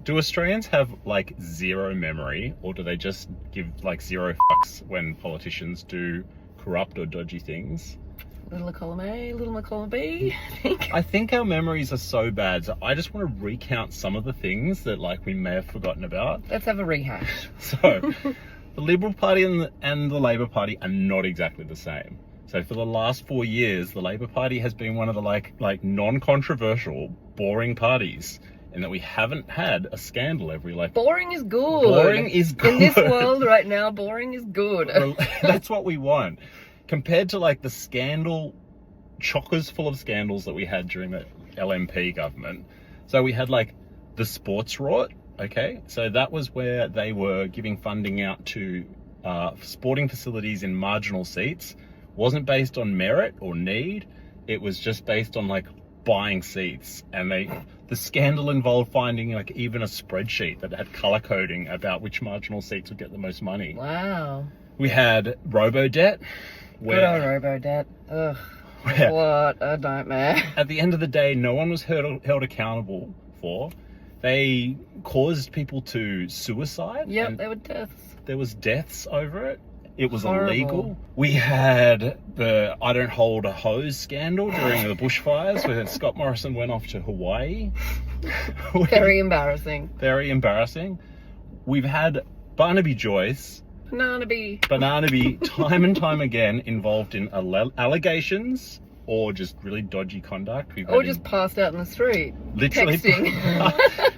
Do Australians have like zero memory, or do they just give like zero fucks when politicians do corrupt or dodgy things? Little column A, little column B, I think. I think our memories are so bad, so I just want to recount some of the things that like we may have forgotten about. Let's have a rehash. So, the Liberal Party and the Labor Party are not exactly the same. So for the last 4 years, the Labor Party has been one of the like non-controversial, boring parties, in that we haven't had a scandal every like. Boring is good. Boring is good. In this world right now, boring is good. Well, that's what we want. Compared to like the scandal, chockers full of scandals that we had during the LNP government. So we had like the sports rot, okay? So that was where they were giving funding out to sporting facilities in marginal seats. Wasn't based on merit or need. It was just based on like buying seats. And the scandal involved finding like even a spreadsheet that had color coding about which marginal seats would get the most money. Wow. We had robo-debt. Good old robo-debt. Ugh. What a nightmare. At the end of the day, no one was held accountable for. They caused people to suicide. Yep, there were deaths. There was deaths over it. It was Horrible. illegal. We had the I don't hold a hose scandal during the bushfires where Scott Morrison went off to Hawaii. Very embarrassing. Very embarrassing. We've had Barnaby Joyce, Banana Bee, time and time again involved in allegations or just really dodgy conduct. Or just passed out in the street. Literally. Texting.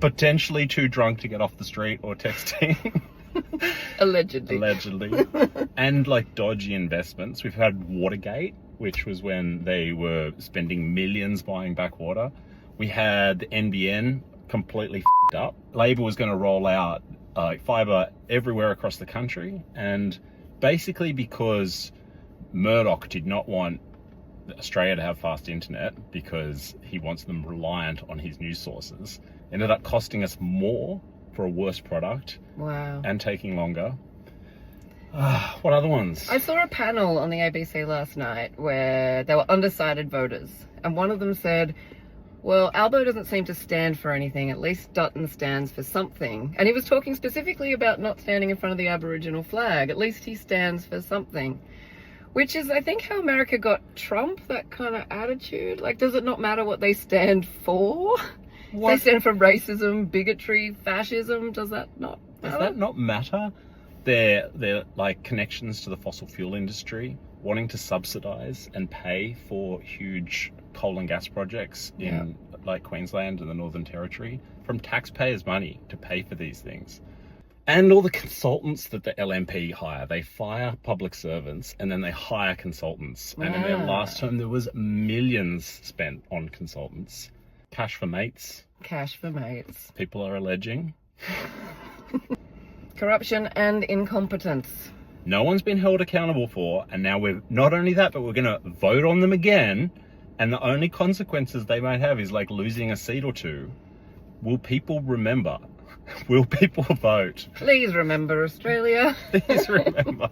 Potentially too drunk to get off the street or texting. Allegedly. And like dodgy investments. We've had Watergate, which was when they were spending millions buying back water. We had the NBN completely f***ed up. Labor was going to roll out fibre everywhere across the country, and basically because Murdoch did not want Australia to have fast internet because he wants them reliant on his news sources, ended up costing us more for a worse product. Wow. And taking longer. What other ones? I saw a panel on the ABC last night where there were undecided voters, and one of them said, well, Albo doesn't seem to stand for anything. At least Dutton stands for something. And he was talking specifically about not standing in front of the Aboriginal flag. At least he stands for something. Which is, I think, how America got Trump, that kind of attitude. Like, does it not matter what they stand for? What? They stand for racism, bigotry, fascism. Does that not matter? Does that not matter? They're like connections to the fossil fuel industry, wanting to subsidise and pay for huge coal and gas projects in like Queensland and the Northern Territory from taxpayers' money to pay for these things. And all the consultants that the LNP hire. They fire public servants and then they hire consultants. And in their last term, there was millions spent on consultants. Cash for mates. Cash for mates. People are alleging. Corruption and incompetence. No one's been held accountable for, and now we're not only that, but we're going to vote on them again, and the only consequences they might have is like losing a seat or two. Will people remember? Will people vote? Please remember, Australia. Please remember.